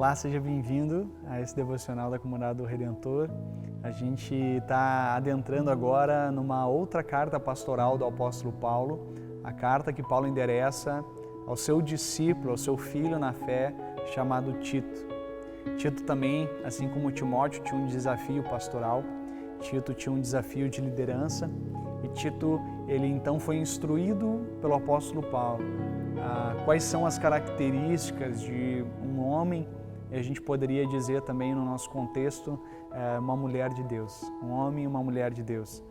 Olá, seja bem-vindo a esse devocional da Comunidade do Redentor. A gente está adentrando agora numa outra carta pastoral do apóstolo Paulo, a carta que Paulo endereça ao seu discípulo, ao seu filho na fé, chamado Tito. Tito também, assim como Timóteo, tinha um desafio pastoral. Tito tinha um desafio de liderança e Tito, ele então foi instruído pelo apóstolo Paulo. Quais são as características de um homem, e a gente poderia dizer também no nosso contexto, uma mulher de Deus, um homem e uma mulher de Deus.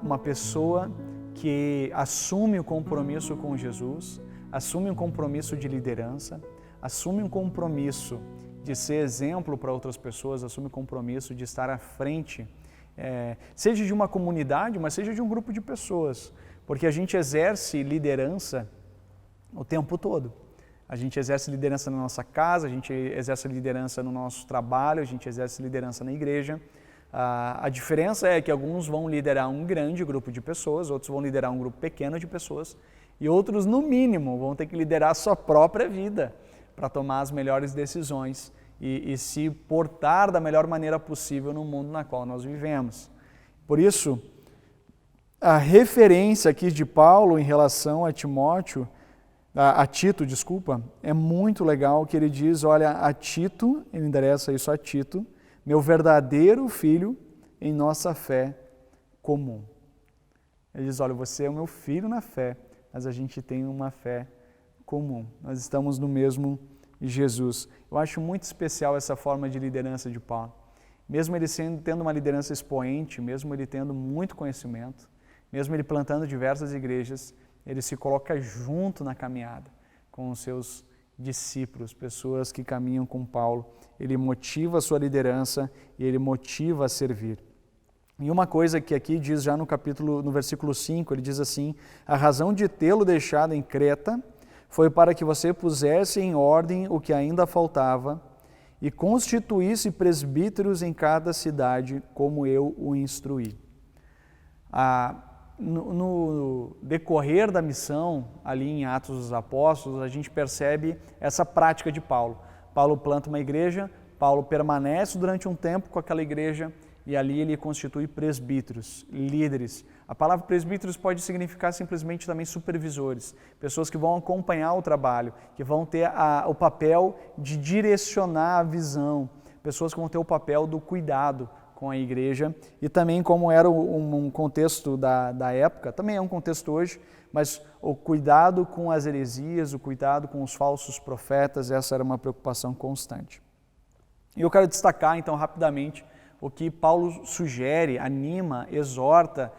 Uma pessoa que assume o compromisso com Jesus, assume um compromisso de liderança, assume um compromisso de ser exemplo para outras pessoas, assume o compromisso de estar à frente, seja de uma comunidade, mas seja de um grupo de pessoas, porque a gente exerce liderança o tempo todo. A gente exerce liderança na nossa casa, a gente exerce liderança no nosso trabalho, a gente exerce liderança na igreja. A diferença é que alguns vão liderar um grande grupo de pessoas, outros vão liderar um grupo pequeno de pessoas e outros, no mínimo, vão ter que liderar a sua própria vida para tomar as melhores decisões e se portar da melhor maneira possível no mundo na qual nós vivemos. Por isso, a referência aqui de Paulo em relação a Tito, é muito legal que ele diz, olha, a Tito, ele endereça isso a Tito, meu verdadeiro filho em nossa fé comum. Ele diz, olha, você é o meu filho na fé, mas a gente tem uma fé comum. Nós estamos no mesmo Jesus. Eu acho muito especial essa forma de liderança de Paulo. Mesmo ele tendo uma liderança expoente, mesmo ele tendo muito conhecimento, mesmo ele plantando diversas igrejas, ele se coloca junto na caminhada com os seus discípulos, pessoas que caminham com Paulo. Ele motiva a sua liderança e ele motiva a servir. E uma coisa que aqui diz já no versículo 5, ele diz assim, a razão de tê-lo deixado em Creta foi para que você pusesse em ordem o que ainda faltava e constituísse presbíteros em cada cidade, como eu o instruí. No decorrer da missão, ali em Atos dos Apóstolos, a gente percebe essa prática de Paulo. Paulo planta uma igreja, Paulo permanece durante um tempo com aquela igreja e ali ele constitui presbíteros, líderes. A palavra presbíteros pode significar simplesmente também supervisores, pessoas que vão acompanhar o trabalho, que vão ter o papel de direcionar a visão, pessoas que vão ter o papel do cuidado com a igreja, e também como era um contexto da época, também é um contexto hoje, mas o cuidado com as heresias, o cuidado com os falsos profetas, essa era uma preocupação constante. E eu quero destacar então rapidamente o que Paulo sugere, anima, exorta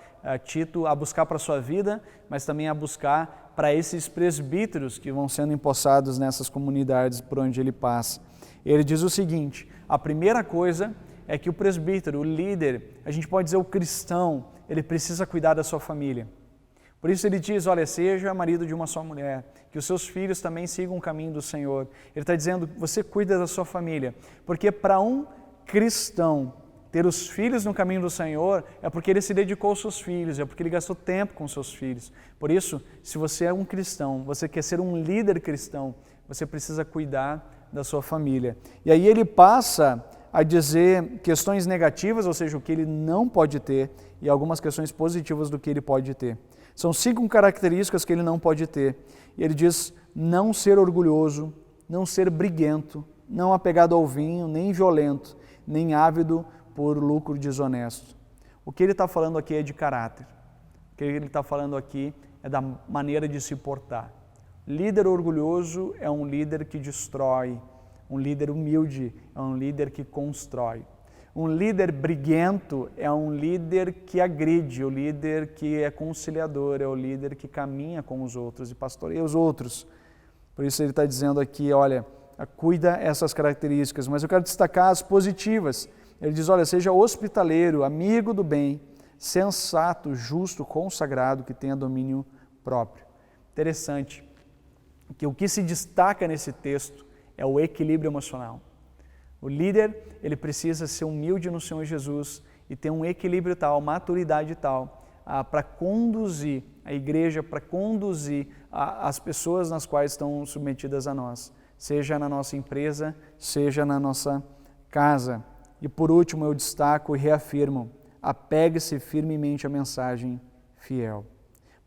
Tito a buscar para a sua vida, mas também a buscar para esses presbíteros que vão sendo empossados nessas comunidades por onde ele passa. Ele diz o seguinte, a primeira coisa é que o presbítero, o líder, a gente pode dizer o cristão, ele precisa cuidar da sua família. Por isso ele diz, olha, seja marido de uma só mulher, que os seus filhos também sigam o caminho do Senhor. Ele está dizendo, você cuida da sua família, porque para um cristão ter os filhos no caminho do Senhor é porque ele se dedicou aos seus filhos, é porque ele gastou tempo com os seus filhos. Por isso, se você é um cristão, você quer ser um líder cristão, você precisa cuidar da sua família. E aí ele passa a dizer questões negativas, ou seja, o que ele não pode ter, e algumas questões positivas do que ele pode ter. São 5 características que ele não pode ter. E ele diz não ser orgulhoso, não ser briguento, não apegado ao vinho, nem violento, nem ávido por lucro desonesto. O que ele está falando aqui é de caráter. O que ele está falando aqui é da maneira de se portar. Líder orgulhoso é um líder que destrói. Um líder humilde é um líder que constrói. Um líder briguento é um líder que agride, o líder que é conciliador, é o líder que caminha com os outros e pastoreia os outros. Por isso ele está dizendo aqui, olha, cuida essas características, mas eu quero destacar as positivas. Ele diz, olha, seja hospitaleiro, amigo do bem, sensato, justo, consagrado, que tenha domínio próprio. Interessante que o que se destaca nesse texto é o equilíbrio emocional. O líder, ele precisa ser humilde no Senhor Jesus e ter um equilíbrio tal, maturidade tal, para conduzir a igreja, para conduzir as pessoas nas quais estão submetidas a nós. seja na nossa empresa, seja na nossa casa. E por último, eu destaco e reafirmo: apegue-se firmemente à mensagem fiel,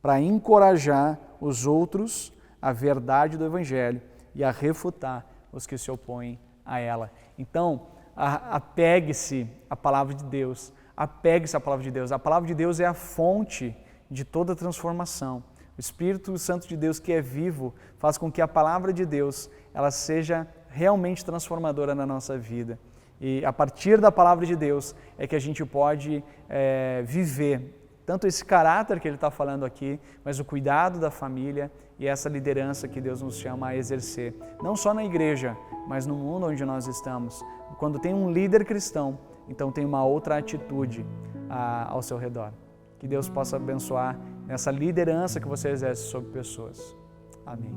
para encorajar os outros à verdade do Evangelho e a refutar os que se opõem a ela. Então, apegue-se à palavra de Deus, apegue-se à palavra de Deus. A palavra de Deus é a fonte de toda transformação. O Espírito Santo de Deus, que é vivo, faz com que a palavra de Deus ela seja realmente transformadora na nossa vida. E a partir da palavra de Deus é que a gente pode viver tanto esse caráter que ele está falando aqui, mas o cuidado da família e essa liderança que Deus nos chama a exercer. Não só na igreja, mas no mundo onde nós estamos. Quando tem um líder cristão, então tem uma outra atitude ao seu redor. Que Deus possa abençoar nessa liderança que você exerce sobre pessoas. Amém.